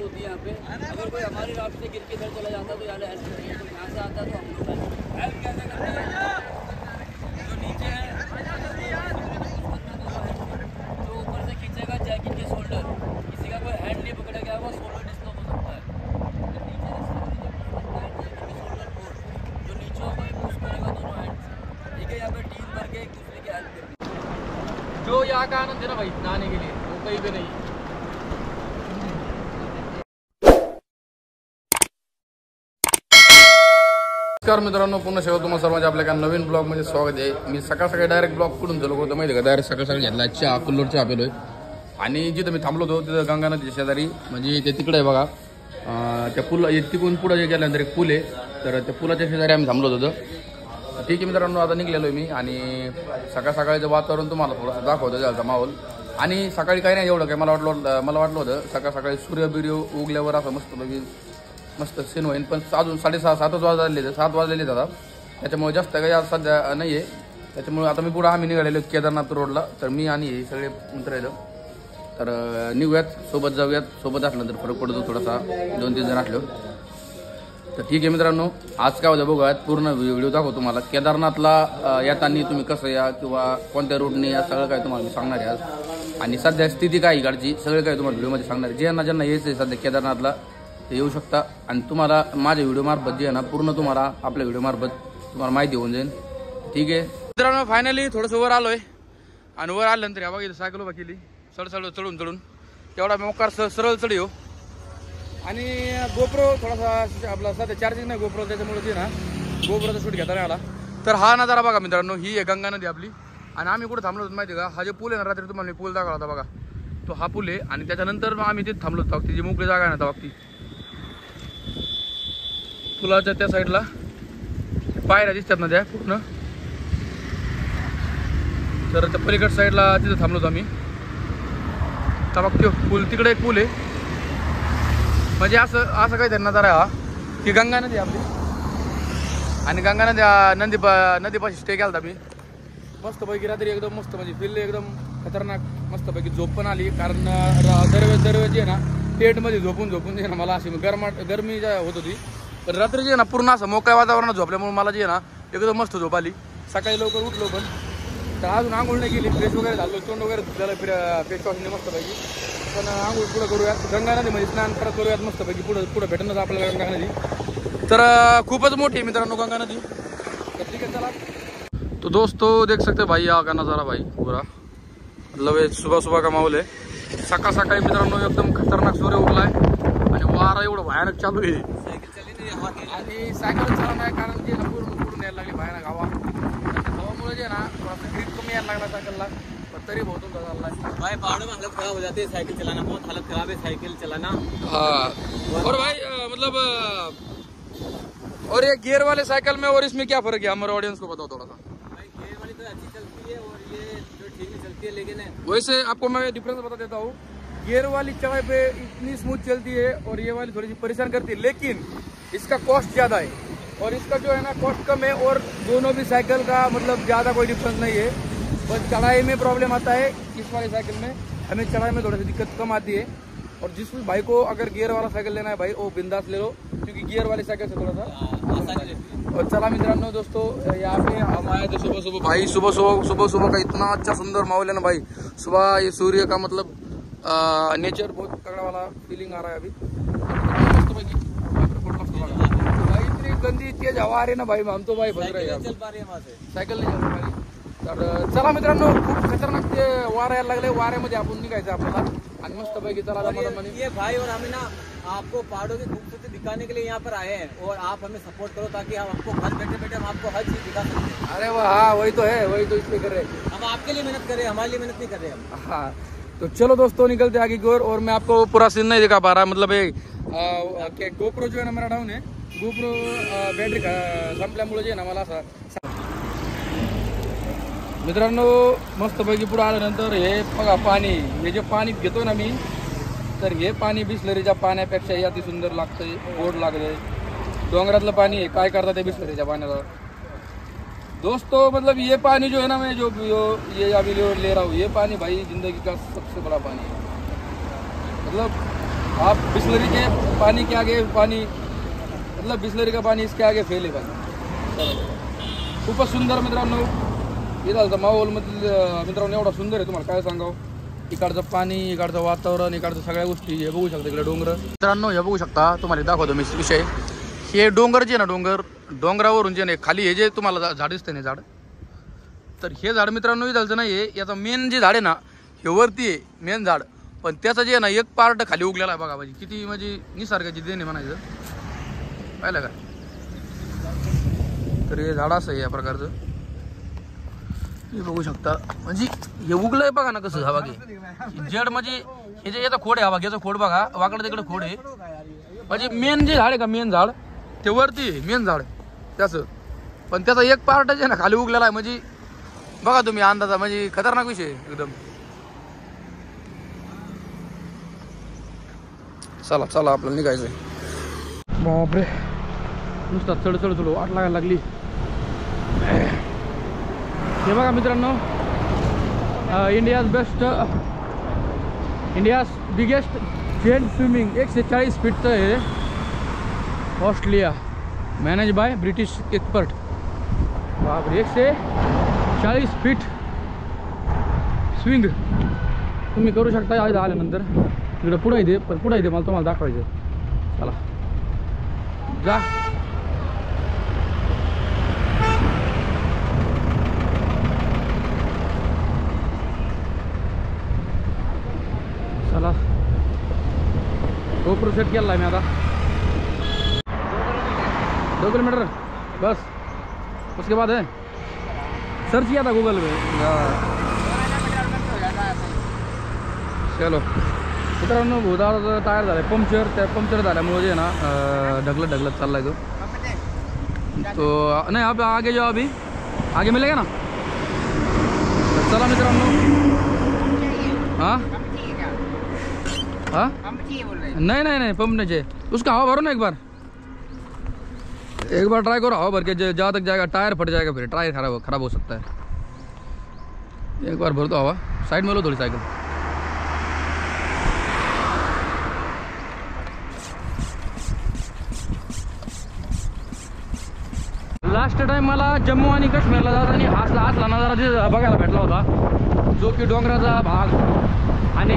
होती है यहाँ पे। अगर कोई हमारी रात से गिर के इधर चला जाता तो यार हेल्प करेंगे, तो यहाँ से आता तो हम लोग हेल्प कैसे करते हैं। जो नीचे है जो ऊपर से खींचेगा जैकेट के शोल्डर, किसी का कोई हैंड नहीं पकड़ा गया वो शोल्डर डिस्लॉक हो सकता है। जो नीचे होगा पुश करेगा दोनों हैंड से, ठीक है। यहाँ पे टीम भर के एक दूसरे की हेल्प करनी। जो यहाँ का आनंद है ना भाई नहाने के लिए वो कहीं पे नहीं। नमस्कार मित्रांनो, पुन्हा शेवट तुम्हाला सर्वांचे आपल्या एका नवीन ब्लॉग मध्ये स्वागत आहे। मी सकाळ सकाळी डायरेक्ट ब्लॉग कुठून चालू होतो माहिती का, डायरेक्ट सकाळ सकाळी घेतला चहा, कुल्लोड चहा पेलोय आणि जिथं मी थांबलो होतो तिथं गंगा नदीच्या शेजारी, म्हणजे ते तिकडे आहे बघा, त्या पुल तिकडून पुढे गेल्यानंतर एक पूल आहे, तर त्या पुलाच्या शेजारी आम्ही थांबलो होतो। ठीक आहे मित्रांनो, आता निघलेलो आहे मी आणि सकाळ सकाळचं वातावरण तुम्हाला थोडंसं दाखवतो त्याचा माहोल। आणि सकाळी काही नाही एवढं काय मला वाटलं होतं सकाळ सकाळी सूर्य बिर्य उगल्यावर असं मस्त सीन होईल, पण अजून 6:30-7 वाजलेले दादा, त्याच्यामुळे जास्त काही आज सध्या नाही आहे। त्याच्यामुळे आता मी पुढे आम्ही निघालेलो केदारनाथ रोडला, तर मी आणि हे सगळे मित्र येतो, तर निघूयात, सोबत जाऊयात, सोबत असलं तर फरक पडतो थोडासा, 2-3 जण असलो तर ठीक आहे। मित्रांनो आज काय होतं बघूयात, पूर्ण व्हिडिओ दाखवतो तुम्हाला। केदारनाथला येताना तुम्ही कसं या किंवा कोणत्या रूटने या सगळं काय तुम्हाला मी सांगणार आहे आज, आणि सध्या स्थिती काय इकडची सगळं काय तुम्हाला व्हिडिओमध्ये सांगणार आहे। ज्यांना यायचं आहे सध्या केदारनाथला ते येऊ शकता, आणि तुम्हाला माझ्या व्हिडिओ मार्फत जे आहे ना पूर्ण तुम्हाला आपल्या व्हिडिओ मार्फत तुम्हाला माहिती होऊन जाईल, ठीक आहे। मित्रांनो फायनली थोडंसं वर आलोय, आणि वर आल्यानंतर या बघा सायकल उभा केली चढून तेवढा मोकार सरळ चढ येऊ, आणि गोप्रो थोडासा आपला सध्या चार्जिंग नाही गोप्रो, त्याच्यामुळे जे ना गोप्रोचा शूट घेता नाही आला। तर हा नजारा बघा मित्रांनो, ही आहे गंगा नदी आपली, आणि आम्ही कुठे थांबलो होतो माहिती का, हा जो पूल आहे ना रात्री तुम्हाला मी पूल दाखवला होता बघा, तो हा पूल आहे, आणि त्याच्यानंतर मग आम्ही तिथे थांबलो होतो, ती जी मोकळी जागा आहे ना बघ ती पुलाच्या त्या साईडला पायऱ्या दिसतात ना त्या पूर्ण, तर त्या पलीकड साईडला तिथं थांबलो होतो आम्ही। तर बघ तो पूल, तिकडे एक पूल आहे, म्हणजे असं काही त्यांना जरा हा की गंगा नदी आपली, आणि गंगा नदीपाशी स्टे केला होता मी मस्तपैकी रात्री, एकदम मस्त, म्हणजे फील एकदम खतरनाक, मस्तपैकी झोप पण आली, कारण दरवेळेस जे आहे ना टेंटमध्ये झोपून जे ना मला अशी गरमी होत होती, पण रात्री जे आहे ना पूर्ण असं मोकळ्या वातावरणात झोपल्यामुळे मला जे आहे ना एकदम मस्त झोप आली। सकाळी लवकर उठलो पण, तर अजून आंघोळ नाही केली, फ्रेश वगैरे झालो, तोंड वगैरे धुतलेलं फेस वॉशने मस्तपैकी, पण आंघोळ पुढं करूयात, गंगा नदीमध्ये स्नान परत करूयात मस्तपैकी, पुढं भेटणं आपल्याला गंगा नदी, तर खूपच मोठी आहे मित्रांनो गंगा नदी। तर ठीक आहे चला, तो दोस्तों देख सकते भाई यहाँ का नज़ारा भाई पूरा, मतलब ये सुबह का माहौल है। सकाळ सकाळी मित्रांनो एकदम खतरनाक सूर्य उगला आहे, आणि वारा एवढं भयानक चालू आहे, आणि सायकल चालू नाही, कारण जे पूर्ण यायला लागली भयानक हवामुळे जे ना थोडासा ग्रीप कमी यायला लागला सायकलला, पण तरी बहुत चालला भाई। पहाड़ों में हालत खराब हो जाती है साइकिल चलाना, बहुत हालत खराब है साइकिल चलाना। हाँ और भाई मतलब और ये गियर वाले साइकिल में और इसमें क्या फर्क है, हमारे ऑडियंस को बताओ थोड़ा सा। भाई गियर वाली तो अच्छी चलती है और ये जो ठीक नहीं चलती है, लेकिन वैसे आपको मैं डिफरेंस बता देता हूँ, गियर वाली चढ़ाई पे इतनी स्मूथ चलती है और ये वाली थोड़ी सी परेशान करती है, लेकिन इसका कॉस्ट ज़्यादा है और इसका जो है ना कॉस्ट कम है, और दोनों भी साइकिल का मतलब ज़्यादा कोई डिफरेंस नहीं है, बस चढ़ाई में प्रॉब्लम आता है। इस वाली साइकिल में हमें चढ़ाई में थोड़ी सी दिक्कत कम आती है, और जिस भाई को अगर गियर वाला साइकिल लेना है भाई वो बिंदास ले लो, क्योंकि गियर वाली साइकिल से थोड़ा सा आसानी रहती है। और चला मित्रांनो दोस्तों, यहाँ पे हम आए थे सुबह भाई, सुबह का इतना अच्छा सुंदर माहौल है ना भाई, सुबह ये सूर्य का मतलब नेचर बहुत तगड़ा वाला फीलिंग आ रहा है अभी, भाई इतनी गंदी तेज हवा आ रही है ना भाई, हम तो भाई फंस रहे हैं, चल पा रही है वहाँ से सायकल नहीं चल पा रही। तर चला मित्रांनो, खूप खतरनाक ते वारा यायला लागले, वाऱ्यामध्ये आपण निघायचं आपल्याला, आणि मस्तपैकी चला ये भाई, और हमें ना आपको पहाड़ों की खूबसूरती दिखाने के लिए यहाँ पर आए हैं, और आप हमें सपोर्ट करो ताकि हम आपको घर बैठे हम आपको हर चीज दिखा सकते हैं। अरे वाह, हाँ वही तो है, वही तो इसलिए कर रहे हैं हम, आपके लिए मेहनत कर रहे हैं, हमारे लिए मेहनत नहीं कर रहे हम। हाँ तो चलो दोस्तों निकलते आगे की ओर, और मैं आपको पूरा सीन नहीं दिखा पा रहा, मतलब गोप्रो जो है ना मेरा डाउन है, गोप्रो बॅटरी संपल्यामुळे जे ना मला असं मित्रांनो मस्तपैकी पुढे आल्यानंतर हे बघा पाणी, हे जे पाणी घेतो ना मी, तर हे पाणी बिसलरीच्या पाण्यापेक्षा अति सुंदर लागतंय, गोड लागतंय, डोंगरातलं पाणी आहे, काय करतात ते बिसलरीच्या पाण्याला दोस्तों। मतलब ये पानी जो है ना, मैं जो ये अभी ले रहा हूँ, ये पानी भाई जिंदगी का सबसे बड़ा पानी है, मतलब आप बिस्लरी के पानी के आगे पानी, मतलब बिस्लरी का पाणी इसके आगे फेल आहे पाणी. खूपच सुंदर मित्रांनो इथं माहोलमधील मित्रांनो एवढा सुंदर आहे तुम्हाला काय सांगावं. इकडचं पाणी, इकडचं वातावरण, इकडचं सगळ्या गोष्टी हे बघू शकता. इकडे डोंगर मित्रांनो हे बघू शकता. तुम्हाला दाखवतो मी विषय. हे डोंगर जे ना डोंगरावरून जे नाही खाली हे जे तुम्हाला झाड दिसते ना झाड, तर हे झाड मित्रांनो इथलचं नाही आहे. याचा मेन जे झाड आहे ना हे वरती आहे मेन झाड, पण त्याचं जे आहे ना एक पार्ट खाली उगलेला आहे बघा. म्हणजे किती म्हणजे निसर्गाची देणे म्हणायचं. पाहिलं का. तर हे झाड असं आहे या प्रकारचं हे बघू शकता. म्हणजे हे उगलंय बघा ना कसं. हा बघा जड म्हणजे हे जे याचा खोड आहे. हा बघा याचा खोड बघा वाकडं तिकडे खोड आहे. म्हणजे मेन जे झाड आहे का मेन झाड ते वरती आहे मेन झाड त्याचं, पण त्याचा एक पार्ट जे ना खाली उगलेला आहे. म्हणजे बघा तुम्ही अंदाजा. म्हणजे खतरनाक विषय एकदम. चला चला आपल्याला निघायचंय. बापरे नुसता चढ वाट लागायला लागली. हे बघा मित्रांनो इंडियाज बिगेस्ट जेंट स्विमिंग 140 फीटचं आहे. Australia manage by British expert. बापरे 140 फीट स्विंग तुम्ही करू शकता. आज आल्यानंतर इकडे पुढे येते, पण पुढे येते मला तुम्हाला दाखवायचं. चला जा. चला GoPro सेट केला मी आता. 2 किलोमीटर बस. उसके बाद है सर्च किया था गूगल पे. चलो मित्रांनो भूताचा टायर झाला पंक्चर. त्या पंक्चर झाल्यामुळे जे ना ढकलत चाललाय तो नाही. अब आगे जाओ, अभी आगे मिलेगा ना. चला मित्रांनो. हाँ हाँ नहीं पंप नहीं चाहिए. उसका हवा भरो ना एक बार ट्राई करो. हवा भर के जहाँ तक जाएगा टायर फट जाएगा, फिर टायर खराब हो सकता है. एक बार भर दो हवा. साइड में लो थोड़ी साइकिल. लास्ट टाइम मला जम्मू आणि काश्मीरला जाताना असला नजारा जे बघायला भेटला होता, जो की डोंगराचा भाग आणि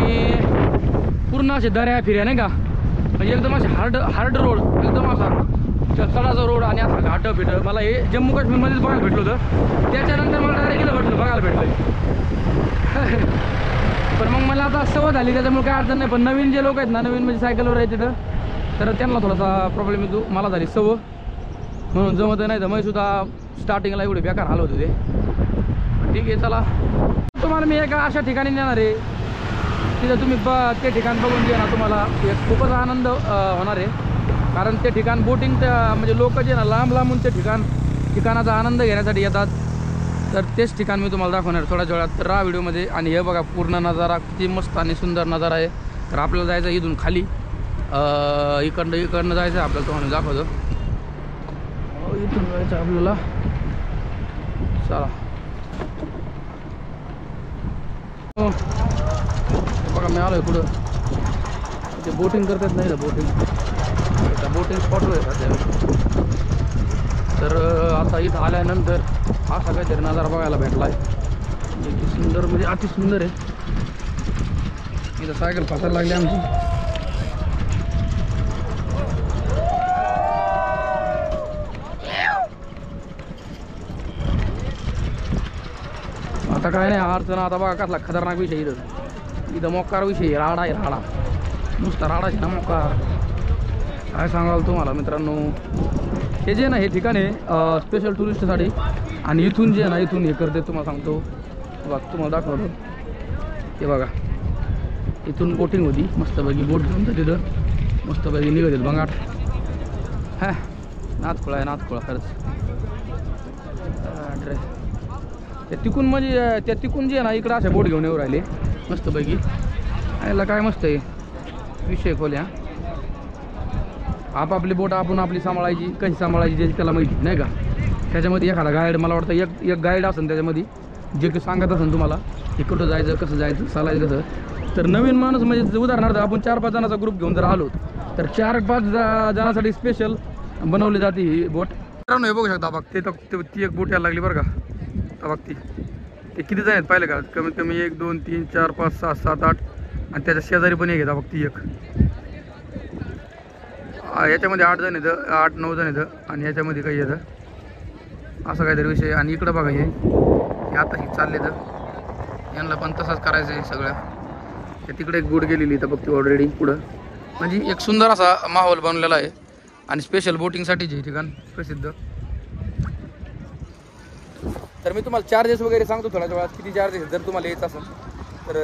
पूर्ण असे दऱ्या फिर्या नाही का. म्हणजे एकदम असे हार्ड रोड, एकदम असा चढाचा रोड आणि असा घाट पिठ. मला हे जम्मू काश्मीरमध्येच बघायला भेटलं होतं. त्याच्यानंतर मला डायरेक्ट इथं भेटलं बघायला भेटलं. पण मग मला आता सवय झाली त्याच्यामुळे काय अडचण नाही. पण नवीन जे लोक आहेत ना, नवीन म्हणजे सायकलवर आहे तिथं, तर त्यांना थोडासा प्रॉब्लेम येतो. मला झाली सवय म्हणून जमत नाही. तर मी सुद्धा स्टार्टिंगला एवढे बेकार हाल होते ते. ठीक आहे चला तुम्हाला मी एका अशा ठिकाणी नेणार आहे तिथं तुम्ही ते ठिकाण बघून जे ना तुम्हाला एक खूपच आनंद होणार आहे. कारण ते ठिकाण बोटिंग म्हणजे लोक जे ना लांबून ते ठिकाणाचा आनंद घेण्यासाठी येतात. तर तेच ठिकाण मी तुम्हाला दाखवणार थोड्याच वेळात. तर व्हिडिओमध्ये. आणि हे बघा पूर्ण नजारा किती मस्त आणि सुंदर नजारा आहे. तर आपल्याला जायचं इथून खाली इकडनं जायचं आपल्याला. तुम्हाला दाखवतो इथून जायचं आपल्याला. चला बघा मी आलोय पुढं. ते बोटिंग करतात नाही ना बोटिंग स्पॉटवर आहे सध्या. तर आता इथं आल्यानंतर हा सगळ्या नजारा बघायला भेटला आहे. किती सुंदर म्हणजे अति सुंदर आहे. इथं सायकल फसायला लागली आमची. आता काय नाही अडचण. आता बघा कसला खतरनाक विषय इथं मोकार विषय. राडा आहे राडा. नुसता राडाच ना मोकार. काय सांगाल तुम्हाला मित्रांनो. हे जे ना हे ठिकाण आहे स्पेशल टुरिस्टसाठी. आणि इथून जे ना इथून हे करते तुम्हाला सांगतो. बघा तुम्हाला दाखवतो. हे बघा इथून बोटिंग होती मस्तपैकी. बोट घेऊन तर तिथं मस्तपैकी निघत बघा. हा नाथखोळा आहे नाथखोळा खरंच. त्या तिकून म्हणजे त्या तिकून जे आहे ना इकडं असे बोट घेऊन येऊ राहिले मस्तपैकी. याला काय मस्त आहे विषय खोल्या. आपापली बोट आपण आपली सांभाळायची. कशी सांभाळायची जे त्याला माहिती नाही का. त्याच्यामध्ये एखादा गाईड मला वाटतं एक गाईड असेल त्याच्यामध्ये जे की सांगत असेल तुम्हाला की कुठं जायचं कसं जायचं चालायचं कसं. तर नवीन माणूस म्हणजे उदाहरणार्थ आपण 4-5 जणांचा ग्रुप घेऊन जर आलो तर 4-5 जणांसाठी स्पेशल बनवली जाते ही बोट. मित्रांनो हे बघू शकता बघ ती एक बोट यायला लागली बरं का. बघ ते किती जण आहेत पाहिलं का, कमीत कमी 1 2 3 4 5 6 7 8 आणि त्याच्या शेजारी पण एक येतात बघ ती एक. याच्यामध्ये 8 जण येतं, 8-9 जण येतं आणि याच्यामध्ये काही येतं असं काहीतरी विषय. आणि इकडं बघा हे आता ही चालले तर यांना पण तसाच करायचं आहे सगळं. तिकडे एक बोट गेलेली तर बघ ती ऑलरेडी पुढं. म्हणजे एक सुंदर असा माहोल बनलेला आहे आणि स्पेशल बोटिंगसाठी जे ठिकाण प्रसिद्ध. तर मी तुम्हाला चार्जेस वगैरे सांगतो थोड्याच वेळात किती चार्जेस जर तुम्हाला यायचं असेल तर.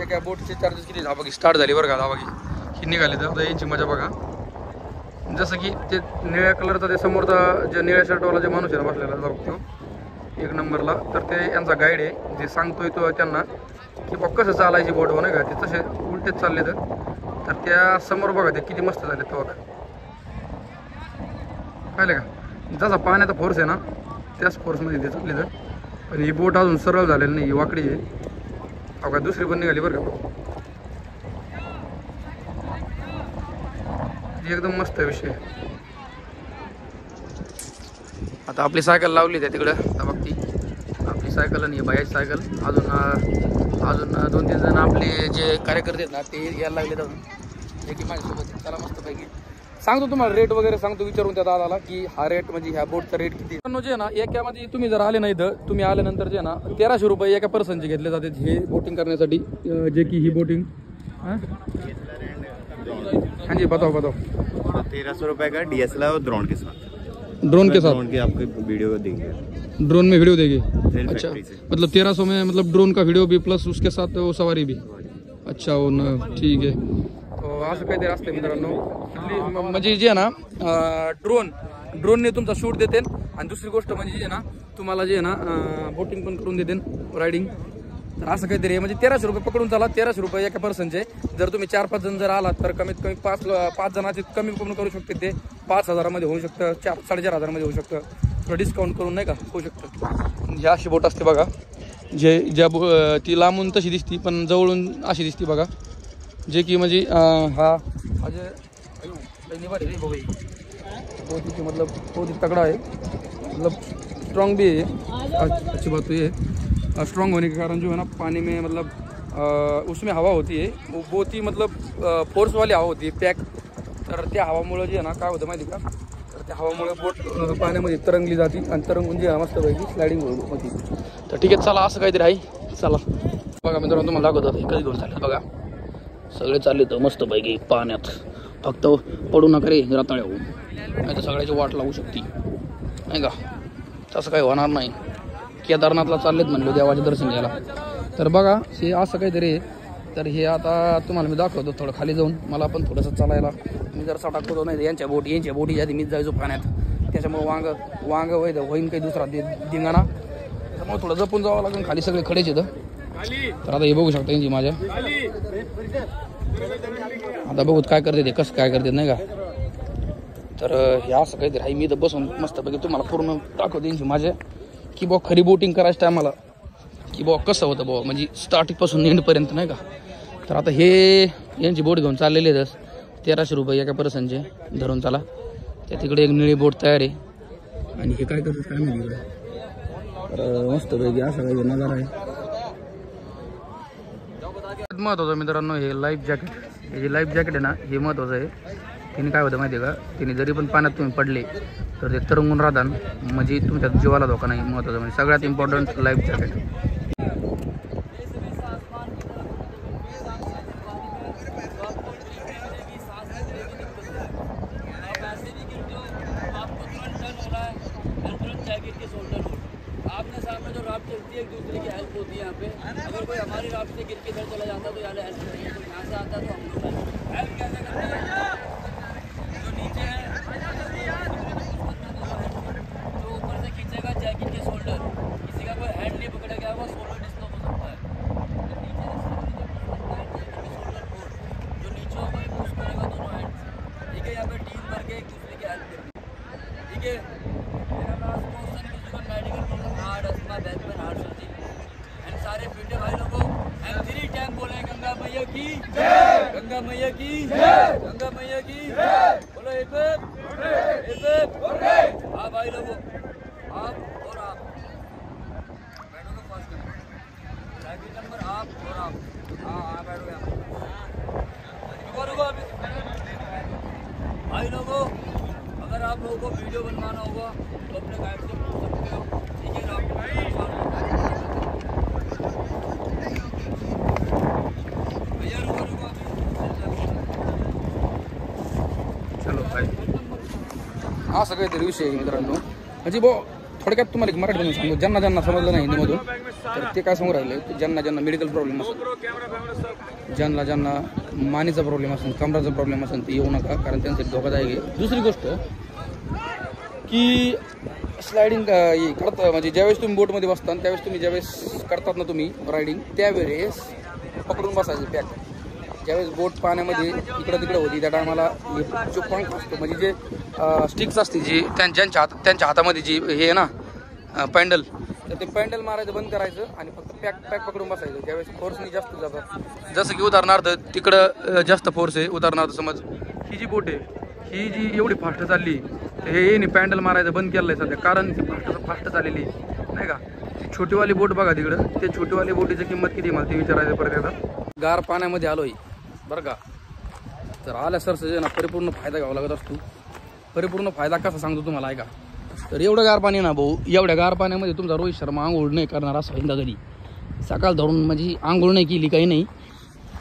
एका बोटचे चार्जेस किती हा बघी स्टार्ट झाली बरं का. हा बघी ही निघाली तर यांची मजा बघा. जसं की ते निळ्या कलरचा ते समोरचा जे निळ्या शर्टवाला जे माणूस आहे बसलेला बघतो 1 नंबरला, तर ते यांचा गाईड आहे जे सांगतोय तो त्यांना की बघ कसं चालायची बोट नाही का. ते तसे उलटेच चालले तर त्या समोर बघा ते किती मस्त झाले तो बघा. पाहिलं का जसा पाण्याचा फोर्स आहे ना त्याच फोर्समध्ये ते चालले तर. पण ही बोट अजून सरळ झालेली नाही, ही वाकडी आहे. अवघा दुसरी पण निघाली बरं का. एकदम मस्त विषय. आता आपली सायकल लावली त्या तिकडं बघती आपली सायकल आणि बायाची सायकल. अजून 2-3 जण आपले जे कार्यकर्ते आहेत ना ते यायला लागले जाऊन जे की माझ्यासोबत. त्याला मस्तपैकी सांगतो तुम्हाला रेट वगैरे सांगतो विचारून त्या दादाला की हा रेट म्हणजे ह्या बोटचा रेट किती. जे आहे ना एकामध्ये तुम्ही जर आले नाही तर तुम्ही आल्यानंतर जे ना 1300 रुपये एका पर्सनचे घेतले जाते हे बोटिंग करण्यासाठी. जे की ही बोटिंग हाँ जी बताओ 1300 रुपये का DSLR और ड्रोन के साथ. ड्रोन के साथ ड्रोन की आपको वीडियो देंगे. ड्रोन में वीडियो देगी. अच्छा फैक्ट्री से. मतलब 1300 में मतलब ड्रोन का वीडियो भी प्लस उसके साथ वो सवारी भी. अच्छा वो ना ठीक आहे. असं काहीतरी असते मित्रांनो. म्हणजे जे आहे ना ड्रोनने तुमचा शूट देते आणि दुसरी गोष्ट म्हणजे जे आहे ना तुम्हाला जे आहे ना बोटिंग पण करून देते रायडिंग. तर असं काहीतरी म्हणजे 1300 रुपये पकडून चाला. 1300 रुपये एका पर्सनचे. जर तुम्ही 4-5 जण जर आलात तर कमीत कमी 5 जणांचे कमी कमी करू शकते ते 5000 मध्ये होऊ शकतं, 4-4.5 मध्ये होऊ शकतं. थोडं डिस्काउंट करून नाही का होऊ शकतं. ही अशी बोट असते बघा ती लांबून तशी दिसती पण जवळून अशी दिसती बघा. जे की म्हणजे हा मतलब बहुत ही तगड़ा है, मतलब स्ट्रॉन्ग भी है. अच्छी बात तो ये है स्ट्रॉन्ग होने के कारण जो है ना पानी में मतलब उसमें हवा होती है वो बहुत ही मतलब फोर्स वाली हवा होती है पॅक. तर त्या हवामुळे जे आहे ना काय होतं माहिती का, तर त्या हवामुळे बोट पाण्यामध्ये तरंगली जाते आणि तरंगून जी आहे मस्तपैकी स्लायडिंग होती. तर ठीक आहे चला असं काहीतरी आहे. चला बघा मित्रांनो तुम्हाला दाखवतो कधी घेऊन चाललं बघा. सगळे चालले तर मस्तपैकी पाण्यात. फक्त पडू नका रे रताळ्या होऊन नाही तर सगळ्याची वाट लागू शकते नाही का. तसं काही होणार नाही. केदारनाथला चाललेत म्हणलो देवाचे दर्शन घ्यायला. तर बघा हे असं काहीतरी. तर हे आता तुम्हाला मी दाखवतो थोडं खाली जाऊन. मला पण थोडंसं चालायला मी जर टाकतो नाही यांच्या बोटी आधी मीच जायचो पाण्यात. त्याच्यामुळे वांग होईन काही दुसरा धिंगाणा. त्यामुळे थोडं जपून जावं लागेल. खाली सगळे खडेच येतं. तर आता हे बघू शकता यांची माझ्या. आता बघूत काय करते ते कसं काय करते नाही का. तर हे असं काहीतरी आहे. मी तर बसून मस्तपैकी तुम्हाला पूर्ण दाखवते यांची माझ्या की बुवा खरी बोटिंग करायचं टायमाला की बुवा कसं होतं बुवा म्हणजे स्टार्टिंगपासून एंडपर्यंत नाही का. तर आता हे यांची बोट घेऊन चाललेली आहेत 1300 रुपये एका पर्सनचे धरून चाला. त्या तिकडे एक निळी बोट तयार आहे आणि हे काय करतात काय माहिती इकडे. तर मस्तपैकी असं काही नजारा आहे. महत्वाचं मित्रांनो हे लाईफ जॅकेट. हे जे लाईफ जॅकेट आहे ना हे महत्वाचं आहे. तिने काय होतं माहिती आहे का, तिने जरी पण पाण्यात तुम्ही पडले तर ते तरंगून राहतात म्हणजे तुमच्या जीवाला धोका नाही. महत्वाचं म्हणजे सगळ्यात इम्पॉर्टंट लाईफ जॅकेट. आपने सामने जो राफ्ट चलती है एक दूसरे की हेल्प होती है यहाँ पे. अगर कोई हमारी राफ्ट से गिर के इधर चला जाता तो यहाँ हेल्प करेंगे. तो यहाँ से आता तो हम लोग हेल्प कैसे करते हैं. जो नीचे है तो ऊपर से खींचेगा जैकेट के शोल्डर. किसी का कोई हैंड नहीं पकड़ा गया वो शोल्डर डिस्लॉक हो सकता है. जो नीचे होगा पुश करेगा दोनों हैंड. ठीक है यहाँ पे टीम भर के एक दूसरे की हेल्प करेंगे. ठीक है. मेरा last question physical medical problem heart asthma back pain heart surgery end सारे पीटे भाई लोगों एंड 3 टाइम बोले गंगा भाई मैया की जय, गंगा मैया की जय, गंगा मैया की जय। बोलो एक हाँ भाई लोगों, आप और आप बैठो तो फर्स्ट साइकिल नंबर आप और आप हाँ बैठो यहाँ रुको अभी। भाई लोगों, अगर आप लोगों को वीडियो बनवाना होगा तो अपने गाइड से पूछ सकते हो, ठीक है ना? भैया रुको चलो भाई हा सगळे तरी विषय आहे मित्रांनो. म्हणजे थोडक्यात तुम्हाला एक मराठीमधून सांगतो, ज्यांना ज्यांना समजलं नाही हिंदीमधून तर ते काय समोर राहिले की ज्यांना ज्यांना मेडिकल प्रॉब्लेम असेल, ज्यांना ज्यांना मानेचा प्रॉब्लेम असेल, कमराचा प्रॉब्लेम असेल ते येऊ नका, कारण त्यांसाठी धोकादायक आहे. दुसरी गोष्ट की स्लायडिंग करता म्हणजे ज्यावेळेस तुम्ही बोटमध्ये बसता त्यावेळेस तुम्ही ज्यावेळेस करतात ना तुम्ही रायडिंग त्यावेळेस पकडून बसायचं पॅक. ज्यावेळेस बोट पाण्यामध्ये इकडं तिकडं होती त्या टायमाला जो पंख असतो म्हणजे जे स्टिक्स असते जी त्यांच्या हातामध्ये जी हे आहे ना पॅन्डल, तर ते पॅन्डल मारायचं बंद करायचं आणि फक्त पॅक पकडून बसायचं. ज्यावेळेस फोर्सनी जास्त जातात, जसं की उदाहरणार्थ तिकडं जास्त फोर्स आहे, उदाहरणार्थ समज ही जी बोट आहे ही जी एवढी फास्ट चालली तर हे पॅन्डल मारायचं बंद केलं आहे सध्या, कारण ती फास्ट चाललेली नाही का. ती छोटीवाली बोट बघा तिकडं, ते छोटीवाली बोटीची किंमत किती मला ते विचारायचं परत एकदा. गार पाण्यामध्ये आलोय बरं का, तर आल्या सरसे ना परिपूर्ण फायदा घ्यावा लागत असतो. परिपूर्ण फायदा कसा सांगतो तुम्हाला ऐका. तर एवढं गार पाणी ना भाऊ, एवढ्या गार पाण्यामध्ये तुमचा रोहित शर्मा आंघोळ नाही करणार असं हिंदा कधी सकाळ धरून म्हणजे आंघोळ नाही केली काही नाही,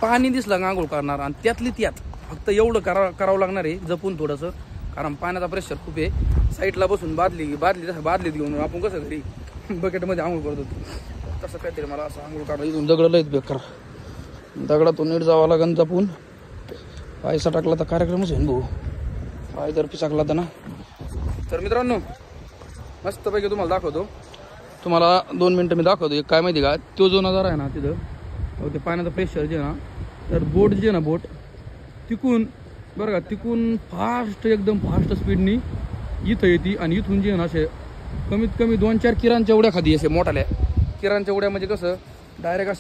पाणी दिसलं का आंघोळ करणार. आणि त्यातली त्यात फक्त एवढं करावं लागणार आहे जपून थोडंसं, कारण पाण्याचा प्रेशर खूप आहे. साईडला बसून बादलीत घेऊन आपण कसं घरी बकेटमध्ये आंघोळ करतो तसं काहीतरी मला असं आंघोळ काढा. इथून दगड लयच बेकार, दगडातून नीट जावं लागेल जपून. पायसा टाकला तर कार्यक्रमच होईल भाऊ, पाय जर पिसाकला तर ना. तर मित्रांनो मस्तपैकी तुम्हाला दाखवतो, तुम्हाला 2 मिनटं मी दाखवतो. एक काय माहिती का, तो जो नजारा आहे ना तिथं ते पाण्याचं प्रेशर जे ना, तर बोट जे ना बोट तिकून बरं का, तिकून फास्ट एकदम फास्ट स्पीडनी इथं येते आणि इथून जे ना असे कमीत कमी 2-4 किरांच्या उड्या खाली असे मोठाल्या किरांच्या उड्या म्हणजे कसं डायरेक्ट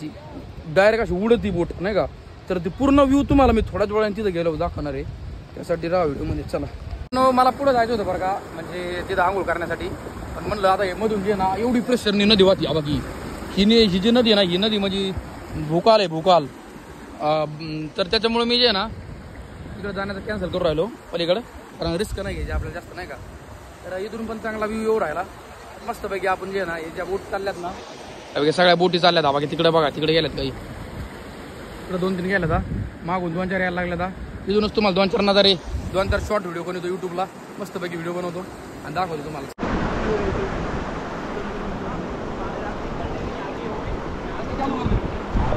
अशी उडती बोट नाही का. तर ती पूर्ण व्ह्यू तुम्हाला मी थोड्याच वेळाने तिथं गेलो दाखवणार आहे, त्यासाठी राहा व्हिडिओमध्ये. चला मला पुढं जायचं होतं बरं का, म्हणजे तिथं आंघोळ करण्यासाठी. पण म्हणलं आता हे मधून जे ना एवढी प्रेशरनी नदी वाहती बाकी ही जी नदी आहे ना, ही नदी म्हणजे भूकाल आहे भूकाल. तर त्याच्यामुळे मी जे ना तिकडे जाण्याचं कॅन्सल करून राहिलो पलीकडं, कारण रिस्क नाही घ्यायची आपल्याला जास्त नाही का. तर इथून पण चांगला व्ह्यू येऊ राहिला मस्तपैकी. आपण जे ना हे ज्या बोट चालल्यात ना सगळ्या बोटी चालल्यात बाकी तिकडे बघा, तिकडे गेल्यात काही, तिकडे 2-3 गेल्यात, मागून 2-4 यायला लागल्यात. तिथूनच तुम्हाला 2-4 नजारे 2-4 शॉर्ट व्हिडिओ बनवतो यूट्यूबला, मस्तपैकी व्हिडिओ बनवतो आणि दाखवतो तुम्हाला.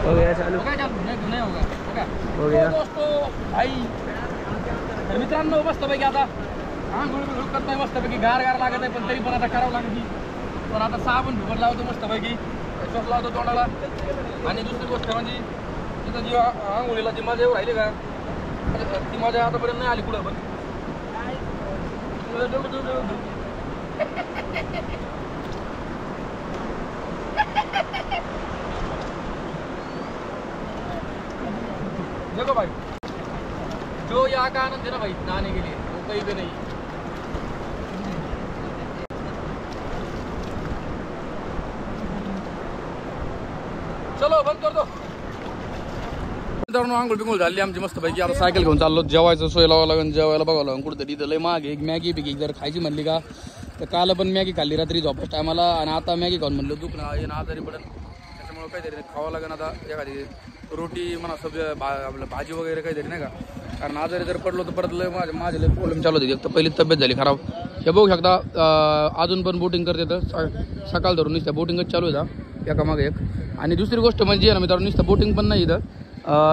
हो गया चालू नाही होगा दोस्तों भाई. तर मित्रांनो मस्तपैकी आता आंघोळ करतोय मस्तपैकी, गार लागत आहे पण तरी पण आता करावं लागेल. पण आता साबण फुकट लावतो मस्तपैकी, श्वास लावतो तोंडाला. आणि दुसरी गोष्ट म्हणजे तिथं जी आंघोळीला जी मजा येऊ राहिली का, ती मजा आतापर्यंत नाही आली कुठं. पण देखो भाई, जो यहाँ का आनंद है ना भाई नहाने के लिए वो कहीं पे नहीं. चलो बंद कर दो. मित्रांनो आंघोळ बिंघोळ झाली आमची मस्तपैकी. आता सायकल घेऊन चाललो, जेवायचं सोय लावावं लागेल, जेवायला बघावं लागेल कुठंतरी. इथं लय मागे एक मॅगी पिकी जर खायची म्हणली का, तर काल पण मॅगी खाल्ली रात्री झोपायच्या टायमाला, आणि आता मॅगी खाऊन म्हणलं दुखणं येणं आजारी पडेल, त्याच्यामुळे काहीतरी खावं लागेल. आता एखादी रोटी म्हणा आपलं भाजी वगैरे काहीतरी नाही का, कारण आजारी जर पडलो तर परत लय माझे लय प्रॉब्लेम चालू होते. एक तर पहिली तब्येत झाली खराब. हे बघू शकता अजून पण बोटिंग करते, तर सकाळ धरून नुसत्या बोटिंगच चालू आहे एकामागे एक. आणि दुसरी गोष्ट म्हणजे ना मित्रांनो नुसतं बोटिंग पण नाही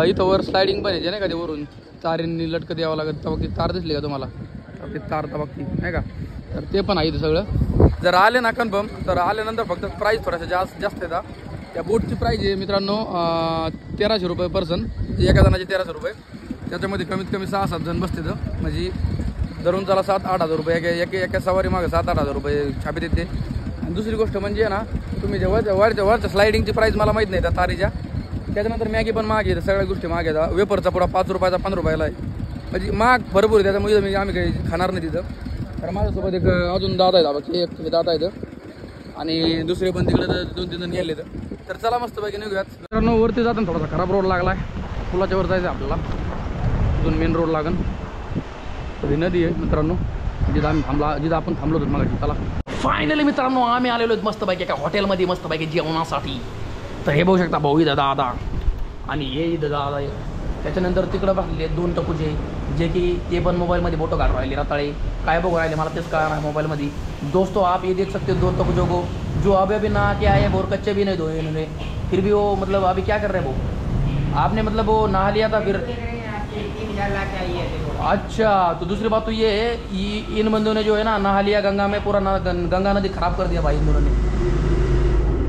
इथं वर स्लायडिंग पण आहे नाही का, ते वरून तारींनी लटकत यावं लागत. तबक्ती तार दिसली का तुम्हाला, ते तार तबक्ती नाही का, तर ते पण आहे इथं सगळं. जर आले ना कन्फर्म तर आल्यानंतर फक्त प्राईस थोडासा जास्त येतात. त्या बोटची प्राईज आहे मित्रांनो 1300 रुपये पर्सन, एका जणाचे 1300 रुपये. त्याच्यामध्ये कमीत कमी 6-7 जण बसते, म्हणजे धरून चला 7-8 हजार रुपये एका सवारी मागे 7-8 हजार रुपये छापी देते. आणि दुसरी गोष्ट म्हणजे ना तुम्ही जे वरच्या स्लायडिंगची प्राईस मला माहीत नाही त्या तारीच्या, त्याच्यानंतर मॅगी पण महाग आहे, सगळ्या गोष्टी महाग आहेत. वेफरचा पुडा 5 रुपयाचा 5 रुपयाला आहे, म्हणजे महाग भरपूर आहे. त्याच्यामुळे आम्ही काही खाणार नाही तिथं. तर माझ्यासोबत एक अजून दादा आहे, बाबा एक हे दादा आहेत आणि दुसरे पण तिकडे 2-3 जण गेले. तर चला मस्त पैकी निघूयात. मित्रांनो वरती जाताना थोडासा खराब रोड लागला आहे, पुलाच्या वर जायचं आपल्याला, अजून मेन रोड लागन. ही नदी आहे मित्रांनो, जिथं आपण थांबलो होतो मग. चला फायनली मित्रांनो आम्ही आलेलो आहेत मस्तपैकी एका हॉटेलमध्ये मस्तपैकी जेवणासाठी. तर हे बघू शकता भाऊ इथं दादा आणि हे इथं दादा आहे. त्याच्यानंतर तिकडं बसलेले 2 टकूचे, जे की ते पण मोबाईलमध्ये फोटो काढून राहिले. रताळे काय बघू राहिले मला तेच कळणार मोबाईलमध्ये. दोस्तों आप ये देख सकते हो 2 टकूजों को जो अभी नहा के आए और कच्चे भी नहीं धोए इन्होंने, फिर भी वो मतलब अभी क्या कर रहे हैं वो, आपने मतलब वो नहा लिया था फिर। अच्छा तो दूसरी बात तो ये है इन बंदों ने जो है ना नहा लिया गंगा में, पूरा गंगा नदी खराब कर दिया भाई इन दोनों ने।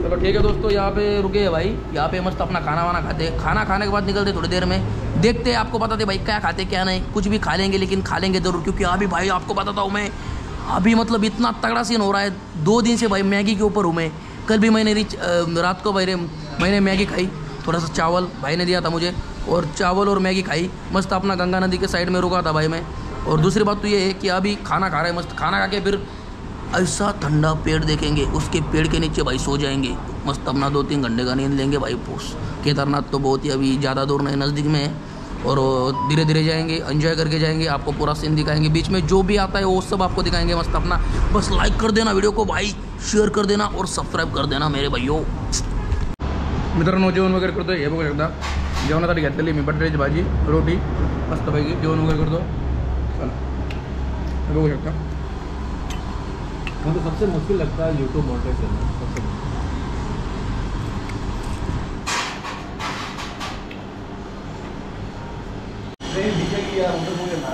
चलो ठीक है दोस्तों, यहाँ पे रुके हैं भाई, यहाँ पे मस्त अपना खाना वाना खाते, खाना खाने के बाद निकलते थोड़ी देर में, देखते आपको बताते भाई क्या खाते क्या नहीं, कुछ भी खा लेंगे लेकिन खा लेंगे जरूर, क्योंकि अभी भाई आपको बताता हूँ मैं अभी मतलब इतना तगड़ा सीन हो रहा है 2 दिन से भाई मैगी के ऊपर हूँ मैं। कल भी मैंने रात को भाई मैंने मैगी खाई, थोड़ा सा चावल भाई ने दिया था मुझे, और चावल और मैगी खाई मस्त, अपना गंगा नदी के साइड में रुका था भाई मैं। और दूसरी बात तो ये है कि अभी खाना खा रहे हैं मस्त, खाना खा के फिर ऐसा ठंडा पेड़ देखेंगे, उसके पेड़ के नीचे भाई सो जाएंगे मस्त, अपना 2-3 घंटे का नींद लेंगे भाई। पोस केदारनाथ तो बहुत ही अभी ज़्यादा दूर नहीं, नज़दीक में है, और धीरे धीरे जाएंगे, एंजॉय करके जाएंगे, आपको पूरा सीन दिखाएंगे, बीच में जो भी आता है वो सब आपको दिखाएंगे मस्त। अपना बस लाइक कर देना वीडियो को भाई, शेअर कर देना और सबस्क्राईब कर देना मेरे भाइयों। मित्रांनो जेवण वगैरे करतो, हे बघू शकता जेवणासाठी घेतलेली मी बटाट्याची भाजी रोटी मस्तपैकी जेवण वगैरे करतो। चला हे बघू शकता। मुझे सबसे मुश्किल लगता है यूट्यूब मोनेटाइज करना।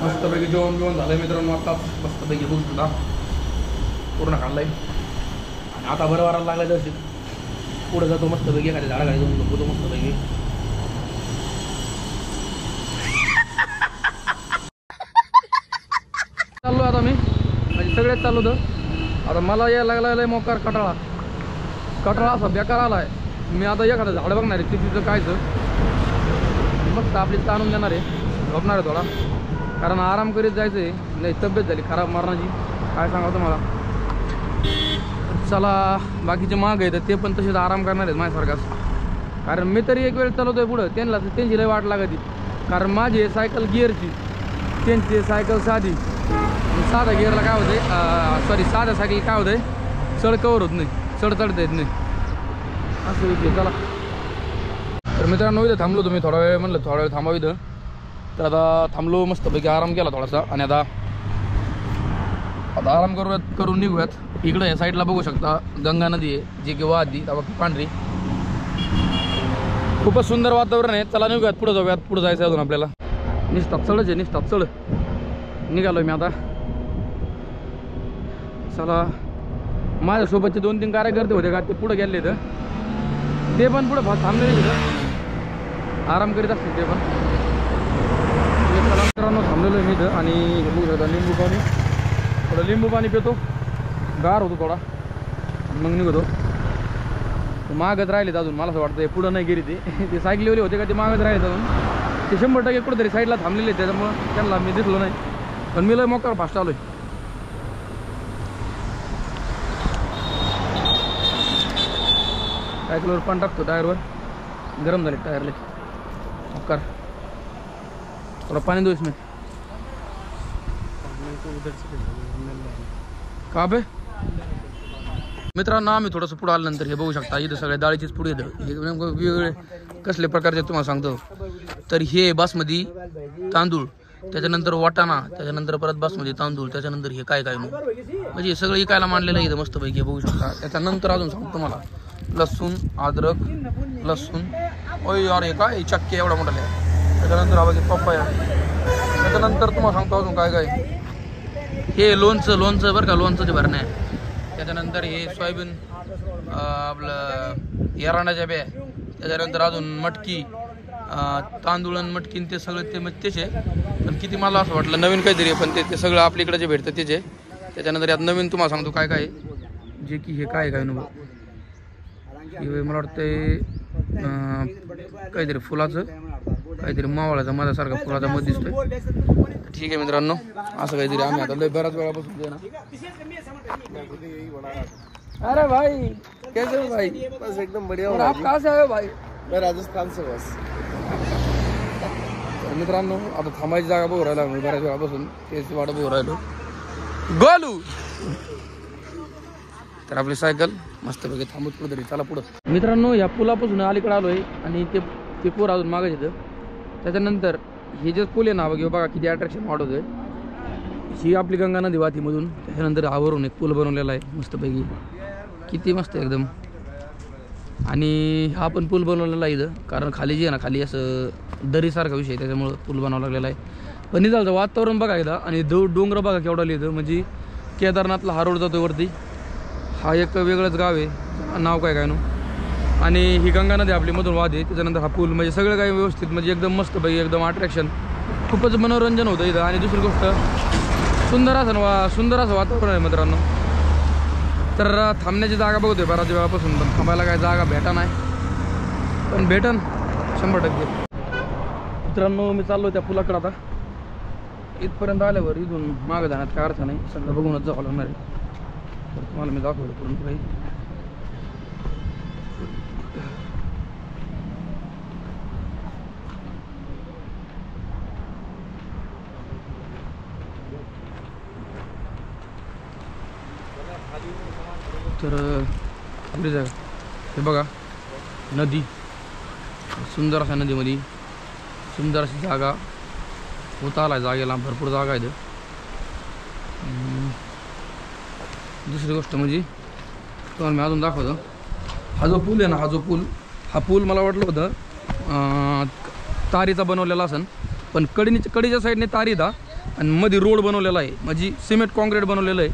मस्तपैकी जेवण झालं मित्रांनो, आता मस्तपैकी बघू शकता पूर्ण खाल्लाय आणि आता बरं वारायला लागलाय जशी पुढे जातो मस्तपैकी, एखाद्या झाडाखाली जाऊन झोपतो मस्तपैकी। चाललो आता मी, म्हणजे सगळेच चाललो होतं, आता मला यायला लागला मोकार कटाळा असा बेकार आला आहे। मी आता एखादं झाड बघणार आहे तिथं कायचं मस्त आपली ताणून देणार आहे, झोपणार आहे थोडा, कारण आराम करीत जायचं आहे, नाही तब्येत झाली खराब मारण्याची, काय सांगावं तुम्हाला। चला बाकीचे माग आहेत ते पण तसेच आराम करणार आहेत माझ्यासारखाच, कारण मी तरी एक वेळ चालवतोय पुढं, त्यांची लय वाट लागती, कारण माझी आहे सायकल गिअरची, त्यांची सायकल साधी, साधा गिअरला काय होतं सॉरी साध्या सायकल काय होतं चढ कवर होत नाही, चढता येत नाही असं विषय। चला तर मित्रांनो इथं थांबलो तुम्ही थोडा वेळ, म्हणलं थोडा वेळ थांबावं इथं, तर आता थांबलो मस्तपैकी आराम केला थोडासा, आणि आता आराम करून निघूयात। इकडं या साईडला बघू शकता गंगा नदी आहे जी की वाहती पांढरी, खूपच सुंदर वातावरण आहे। चला निघूयात, पुढे जाऊयात, पुढे जायचं अजून आपल्याला, निसतात चढच आहे, निसतात चढ निघालो मी आता। चला माझ्यासोबतचे 2-3 कार्यकर्ते होते का ते पुढे गेले तर ते पण पुढे थांबलेले तिथं आराम करीत असतील ते पण। मित्रांनो थांबलेलो मी इथं, आणि हे बघू शकता लिंबू पाणी, थोडं लिंबू पाणी पितो, गार होतो थोडा, मग निघतो। मागत राहिलेत अजून, मला असं वाटतं पुढं नाही गेली ते सायकलीवाले होते का ते मागत राहिलेत अजून, ते 100% कुठेतरी साईडला थांबलेले आहेत, त्याच्यामुळं त्यांना मी दिसलो नाही, पण मी लय मोकार फास्ट आलोय। सायकलवर पण टाकतो टायरवर, गरम झाले टायरले मोकार, थोडा पाणी दो इसमें का बे। मित्रांनो आम्ही थोडंसं पुढे आल्यानंतर हे बघू शकता इथं सगळ्या डाळीचीच पुढे येतं, हे नेमकं वेगवेगळे कसले प्रकारचे तुम्हाला सांगतो। तर हे बासमती तांदूळ, त्याच्यानंतर वाटाणा, त्याच्यानंतर परत बासमती तांदूळ, त्याच्यानंतर हे काय काय म्हणजे हे सगळं इकायला मांडलेलं आहे इथं मस्तपैकी बघू शकता। त्याच्यानंतर अजून सांगतो मला लसूण, अद्रक, लसूण, ओय यार हे काय चक्की एवढा मोठा आहे, त्याच्यानंतर हा बघा पप्पाया, त्याच्यानंतर तुम्हाला सांगतो अजून काय काय, हे लोणचं बरं का, लोणचं भरणे, त्याच्यानंतर हे सोयाबीन आपलं एरांडाच्या बे, त्याच्यानंतर अजून मटकी, तांदूळ आणि मटकीन ते सगळं ते तेच आहे, पण किती मला असं वाटलं नवीन काहीतरी आहे, पण ते सगळं आपल्याकडे जे भेटतं तेच आहे। त्याच्यानंतर यात नवीन तुम्हाला सांगतो काय काय, जे की हे काय काय नको हे मला वाटतं काहीतरी फुलाचं काहीतरी मावळाचा माझ्यासारखा फुलाचा मध दिसतोय. ठीक आहे मित्रांनो, असं काहीतरी आम्ही आता लय बऱ्याच वेळापासून ना. अरे भाई कैसे हो भाई? बस एकदम बढ़िया और आप कहाँ से आए हो भाई? मैं राजस्थान से बस. तर मित्रांनो आता थांबायची जागा बघू राहिला मी बऱ्याच वेळापासून, तेच वाट बघू राहिलो. गोलू तर आपली सायकल मस्तपैकी थांबत कुठेतरी चला पुढं. मित्रांनो या पुलापासून अलीकडे आलोय आणि ते पूर अजून मागच येतं. त्याच्यानंतर हे जे पूल आहे ना बघा किती अट्रॅक्शन वाढवतोय. ही आपली गंगा नदी वातीमधून, त्याच्यानंतर आवरून एक पूल बनवलेला आहे मस्तपैकी, किती मस्त एकदम. आणि हा पण पूल बनवलेला आहे इथं, कारण खाली जी आहे ना खाली असं दरीसारखा विषय, त्याच्यामुळं पूल बनवावा लागलेला आहे. पण निघालं वातावरण बघा एकदा, आणि डोंगर बघा केवढा लिहितं, म्हणजे केदारनाथला हा रोड जातो वरती. हा एक वेगळंच गाव आहे, नाव काय नो. आणि ही गंगा नदी आपली मधून वाहते, त्याच्यानंतर हा पूल, म्हणजे सगळं काही व्यवस्थित, म्हणजे एकदम मस्त पैकी एकदम अट्रॅक्शन, खूपच मनोरंजन होतं इथं. आणि दुसरी गोष्ट सुंदर असं वातावरण आहे मित्रांनो. तर थांबण्याची जागा बघतोय बऱ्याच वेळापासून, पण थांबायला काय जागा भेटा नाही, पण भेटन 100%. मित्रांनो मी चाललो त्या पुलाकडं आता. इथपर्यंत आल्यावर इथून मागं जाण्यात काय अर्थ नाही, सगळं बघूनच जावं लागणार आहे. तर तुम्हाला मी दाखवलं पूर्ण काही. तर आपली जागा हे बघा, नदी, सुंदर अशा नदीमध्ये सुंदर अशी जागा, होता आला जागेला, भरपूर जागा आहे. दुसरी गोष्ट म्हणजे तुम्हाला मी अजून दाखवतो, हा जो पूल आहे ना, हा पूल मला वाटलं होतं तारीचा बनवलेला असेल, पण कडीच्या साईडने तारीचा आणि मध्ये रोड बनवलेला आहे, म्हणजे सिमेंट कॉन्क्रीट बनवलेलं आहे.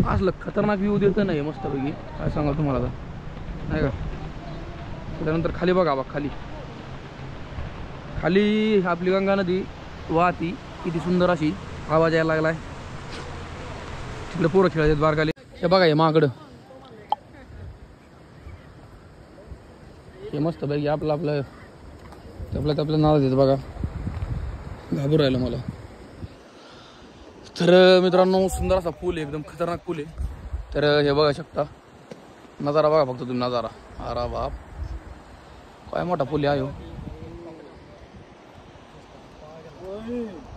असलं खतरनाक व्ह्यू देतं नाही मस्तपैकी, काय सांगा तुम्हाला आता, नाही का. त्यानंतर खाली बघा खाली आपली गंगा नदी वाहती, किती सुंदर अशी, आवाज यायला लागलाय. तिकडे पोरं खेळायचे बारकाले. हे बघा हे माकडं, हे मस्त पैकी आपलं नाव देतं बघा, घाबरून राहिलं मला. तर मित्रांनो सुंदर असा पूल आहे, एकदम खतरनाक पूल आहे. तर हे बघा शकता, नजारा बघा फक्त तुम्ही, नजारा, अरे बाप काय मोठा पूल आहे.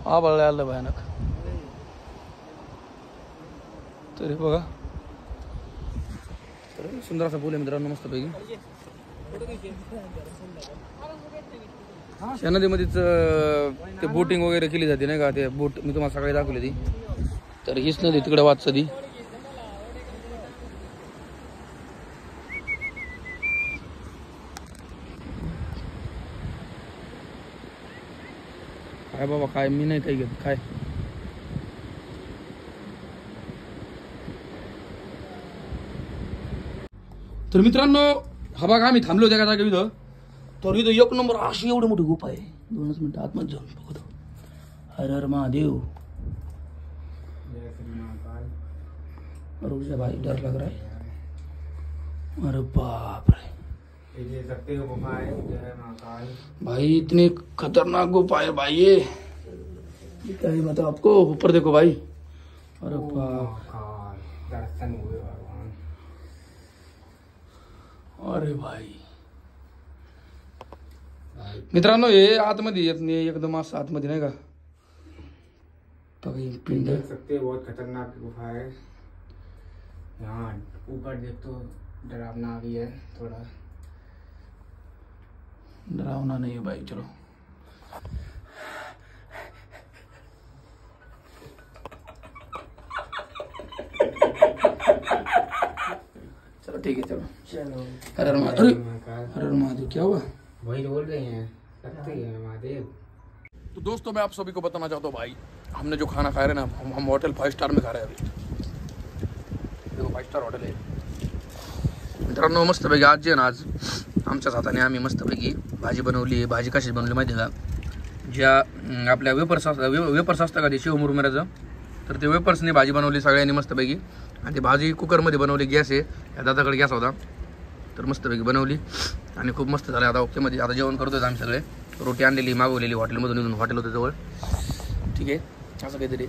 आभाळ आलं भयानक. तरी बघा, तर सुंदर असा पूल आहे मित्रांनो मस्तपैकी. या नदीमध्येच ते बोटिंग वगैरे केली जाते नाही का, ते बोट मी तुम्हाला सकाळी दाखवली ती. तर हीच नदी तिकडे वाचते ती. काय बाबा काय, मी नाही काही घेत काय. तर मित्रांनो हा बघा आम्ही थांबलो त्या जागा इथं. तर इथं एक नंबर अशी एवढी मोठी गुफा आहे. 2 मिनिटं आतमध्ये जाऊन बघतो. हर हर महादेव. रुक जा भाई, डर लग रहा है. अरे बाप रे भाई, इतनी खतरनाक गुफा है भाई ये. क्या ही बताओ आपको, ऊपर देखो भाई. अरे बाप, अरे भाई मित्रांनो हे आतमध्ये येत नाही, एकदम असं आतमध्ये नाही का. पिंड देख सकते हैं, बहुत खतरनाक गुफा है. यहाँ ऊपर देख तो डरावना भी है थोड़ा. डरावना नहीं है भाई, चलो. चलो ठीक है, चलो चलो. हर महादेव. हर महादेव. क्या हुआ? वही बोल रहे हैं, लगते हैं महादेव. तो दोस्तों मैं आप सभी को बताना चाहता हूँ भाई, हमने जो खाना खा रहे हैं ना, हम होटल 5 स्टार में खा रहे हैं अभी. देखो 5 स्टार हॉटेल आहे मित्रांनो. मस्तपैकी आज जे ना, आज आमच्याच हाताने आम्ही मस्तपैकी भाजी बनवली आहे. भाजी कशी बनवली माहिती आहे का, ज्या आपल्या वेपर्स असतं का ते शिवमुरमुऱ्याचं, तर ते वेपर्सने भाजी बनवली सगळ्यांनी मस्तपैकी. आणि ती भाजी कुकरमध्ये बनवली. गॅस आहे, या दादाकडे गॅस होता. तर मस्तपैकी बनवली आणि खूप मस्त झालं. आता ओकेमध्ये आता जेवण करतोय आम्ही सगळे. रोटी आणलेली मागवलेली हॉटेलमधून, इथून हॉटेल होतं जवळ. ठीक आहे, असं काहीतरी